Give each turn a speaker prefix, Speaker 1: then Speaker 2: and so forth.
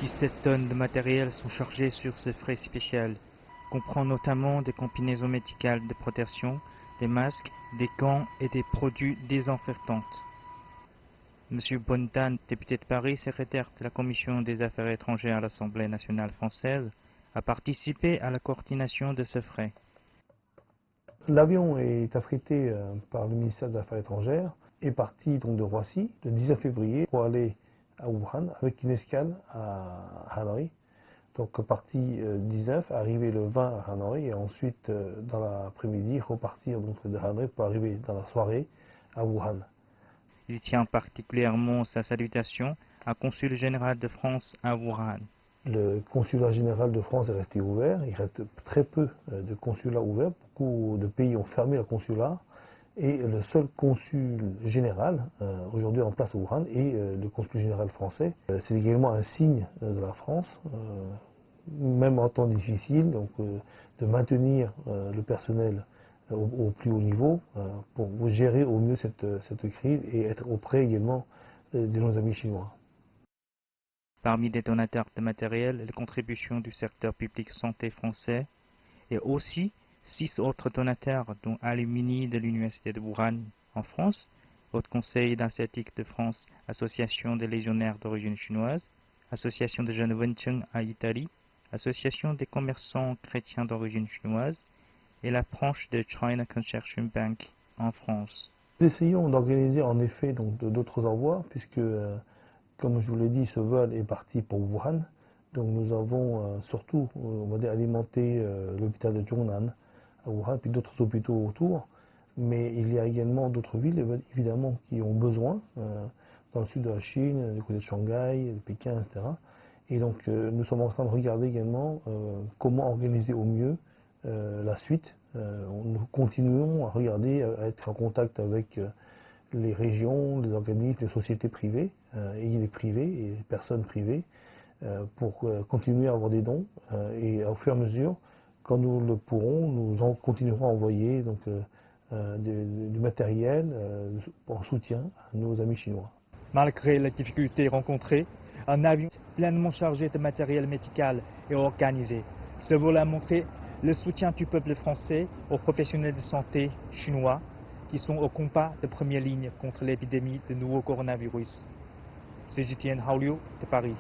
Speaker 1: 17 tonnes de matériel sont chargées sur ce fret spécial, comprend notamment des combinaisons médicales de protection, des masques, des gants et des produits désinfectants. Monsieur Bonnetan, député de Paris, secrétaire de la Commission des Affaires étrangères à l'Assemblée nationale française, a participé à la coordination de ce fret.
Speaker 2: L'avion est affrété par le ministère des Affaires étrangères, est parti donc de Roissy le 19 février pour aller à Wuhan avec une escale à Hanoï. Donc parti 19, arrivé le 20 à Hanoï et ensuite dans l'après-midi repartir donc de Hanoï pour arriver dans la soirée à Wuhan.
Speaker 1: Il tient particulièrement sa salutation au consul général de France à Wuhan.
Speaker 2: Le consulat général de France est resté ouvert, il reste très peu de consulats ouverts, beaucoup de pays ont fermé le consulat et le seul consul général aujourd'hui en place à Wuhan est le consul général français. C'est également un signe de la France, même en temps difficile, donc, de maintenir le personnel au plus haut niveau pour gérer au mieux cette crise et être auprès également de nos amis chinois.
Speaker 1: Parmi les donateurs de matériel, les contributions du secteur public santé français et aussi 6 autres donateurs, dont Alumni de l'Université de Wuhan en France, Haut Conseil d'Asiatique de France, Association des légionnaires d'origine chinoise, Association de jeunes Wencheng à Italie, Association des commerçants chrétiens d'origine chinoise et la branche de China Consortium Bank en France.
Speaker 2: Nous essayons d'organiser en effet d'autres envois puisque comme je vous l'ai dit, ce vol est parti pour Wuhan. Donc nous avons surtout, on va dire, alimenté l'hôpital de Zhongnan à Wuhan, puis d'autres hôpitaux autour. Mais il y a également d'autres villes, évidemment, qui ont besoin, dans le sud de la Chine, du côté de Shanghai, de Pékin, etc. Et donc nous sommes en train de regarder également comment organiser au mieux la suite. Nous continuons à regarder, à être en contact avec les régions, les organismes, les sociétés privées, et les privés et les personnes privées, pour continuer à avoir des dons. Et au fur et à mesure, quand nous le pourrons, nous continuerons à envoyer donc, du matériel en soutien à nos amis chinois.
Speaker 1: Malgré les difficultés rencontrées, un avion pleinement chargé de matériel médical est organisé. Ce vol a montré le soutien du peuple français aux professionnels de santé chinois qui sont au combat de première ligne contre l'épidémie de nouveau coronavirus. C'est Jitien Haoliu de Paris.